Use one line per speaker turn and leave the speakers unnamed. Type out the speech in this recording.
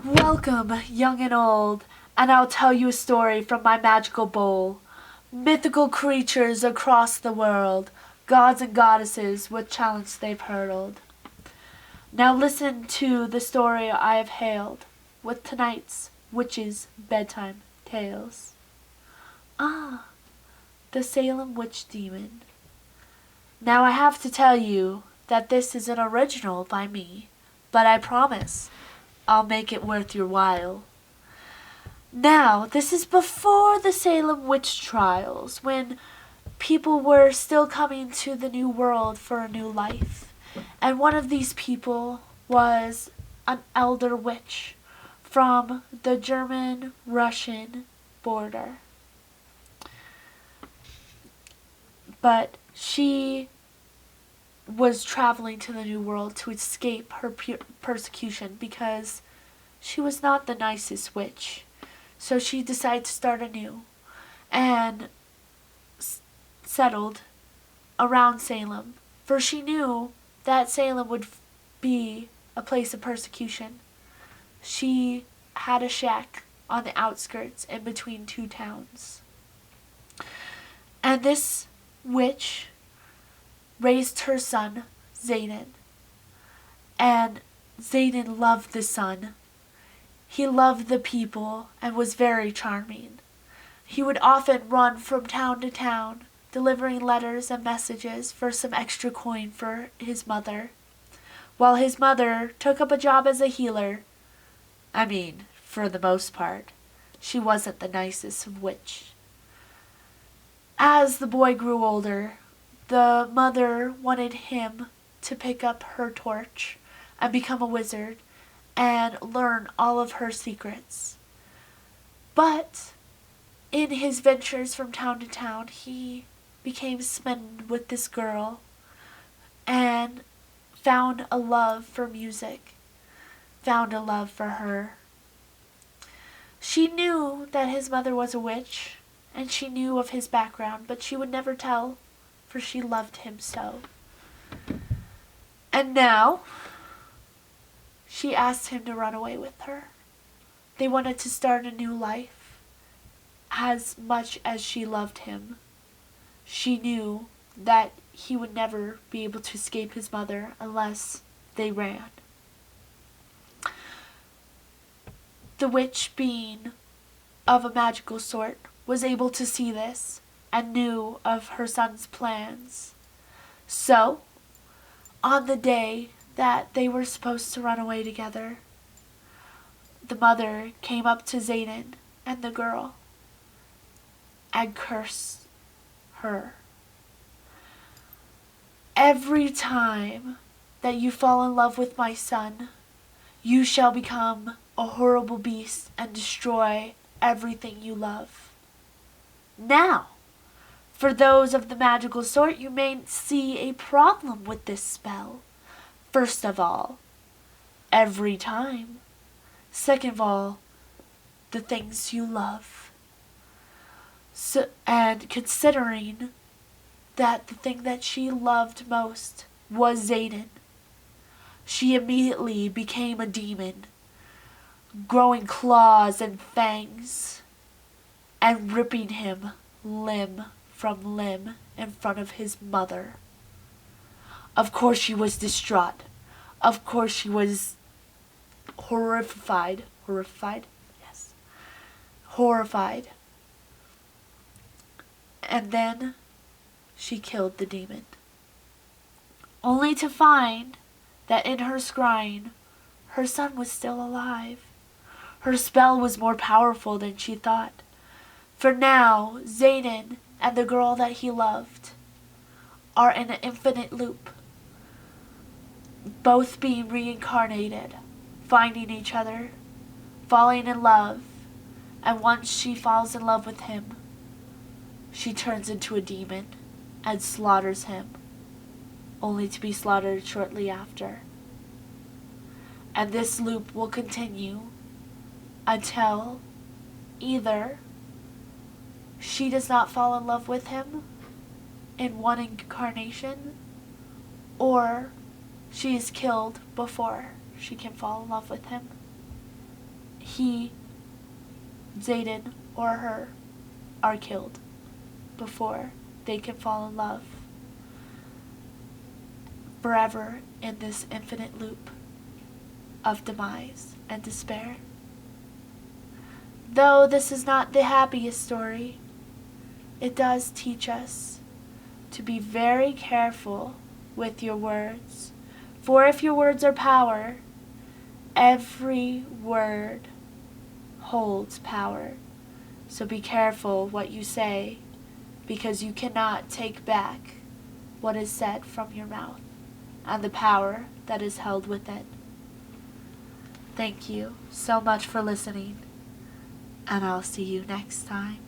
Welcome, young and old, and I'll tell you a story from my magical bowl. Mythical creatures across the world, gods and goddesses with challenge they've hurled. Now listen to the story I have hailed with tonight's witches' bedtime tales. Ah, the Salem witch demon. Now I have to tell you that this is an original by me, but I promise I'll make it worth your while. Now, this is before the Salem witch trials, when people were still coming to the new world for a new life. And one of these people was an elder witch from the German-Russian border. But she was traveling to the new world to escape her persecution because she was not the nicest witch. So she decided to start anew and settled around Salem, for she knew that Salem would be a place of persecution. She had a shack on the outskirts in between two towns. And this witch raised her son, Zayden. And Zayden loved the son. He loved the people and was very charming. He would often run from town to town, delivering letters and messages for some extra coin for his mother, while his mother took up a job as a healer. I mean, for the most part, she wasn't the nicest of witch. As the boy grew older, the mother wanted him to pick up her torch and become a wizard and learn all of her secrets. But in his ventures from town to town, he became smitten with this girl and found a love for music, found a love for her. She knew that his mother was a witch, and she knew of his background, but she would never tell, for she loved him so. And now she asked him to run away with her. They wanted to start a new life. As much as she loved him, she knew that he would never be able to escape his mother unless they ran. The witch, being of a magical sort, was able to see this and knew of her son's plans. So, on the day that they were supposed to run away together, the mother came up to Zayden and the girl and cursed her. Every time that you fall in love with my son, you shall become a horrible beast and destroy everything you love. Now, for those of the magical sort, you may see a problem with this spell. First of all, every time. Second of all, the things you love. And considering that the thing that she loved most was Zayden, she immediately became a demon, growing claws and fangs, and ripping him limb from limb in front of his mother. Of course she was distraught. Of course she was horrified. Horrified? Yes. Horrified. And then she killed the demon, only to find that in her scrying, her son was still alive. Her spell was more powerful than she thought. For now, Zayden and the girl that he loved are in an infinite loop, both being reincarnated, finding each other, falling in love, and once she falls in love with him, she turns into a demon and slaughters him, only to be slaughtered shortly after. And this loop will continue until either she does not fall in love with him in one incarnation, or she is killed before she can fall in love with him. he, Zayden, or her are killed before they can fall in love forever in this infinite loop of demise and despair. Though this is not the happiest story, it does teach us to be very careful with your words. For if your words are power, every word holds power. So be careful what you say, because you cannot take back what is said from your mouth and the power that is held within. Thank you so much for listening, and I'll see you next time.